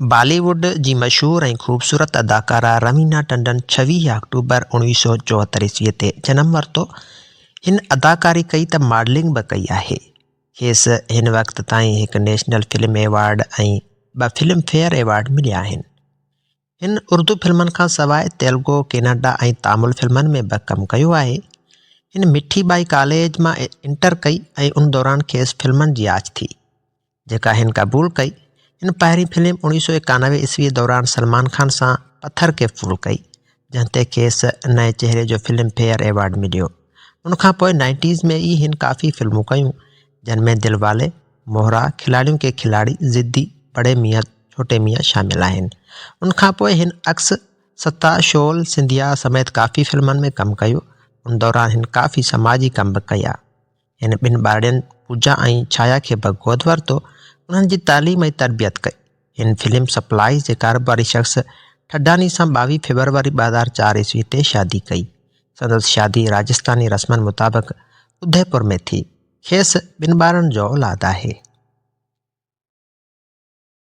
बॉलीवुड जी मशहूर ऐं ख़ूबसूरत अदाकारा रवीना टंडन 26 अक्टूबर 1974 ईस्वीअ ते जनम वरितो। हिन अदाकारी कई त मॉडलिंग बि कई आहे। खेसि हिन वक़्त ताईं हिकु नेशनल फिल्म एवॉर्ड ऐं 2 फिल्म फेयर एवॉर्ड मिलिया आहिनि। हिन उर्दू फिल्मनि खां सवाइ तेलुगु, कन्नड़ा ऐं तामिल फिल्मनि में बि कमु कयो आहे। हिन मिठी बाई कॉलेज मां इंटर कई ऐं उन दौरान खेसि फिल्मनि जी आछ थी, जेका हिन क़बूल कई। हिन पहिरीं फिल्म 1991 ईस्वीअ दौरान सलमान खान सां पत्थर के फूल कई, जंहिं ते खेसि नए चेहरे जो फिल्म फेयर एवॉर्ड मिलियो। उनखां पोइ 90s में ई हिन काफ़ी फिल्मूं कयूं, जिन में दिलवाले, मोहरा, खिलाड़ियों के खिलाड़ी, ज़िद्दी, बड़े मियाँ छोटे मियाँ शामिल आहिनि। उनखां पोइ हिन अक्स, सत्ता, शोल, सिंधिया समेत काफ़ी फिल्मनि में कमु कयो। उन दौरान हिन काफ़ी समाजी कम बि कया। हिन ॿिनि ॿारनि पूजा ऐं छाया खे बि गोद वरितो। उन्हनि जी तालीम ऐं तरबियत कई। हिन फिल्म सप्लाई जे कारोबारी शख़्स ठडानी सां 22 फरवरी 2004 ईस्वी ते शादी कई। संदसि शादी राजस्थानी रस्मनि मुताबिक़ उदयपुर में थी। खेसि 2 ॿारनि जो औलाद आहे।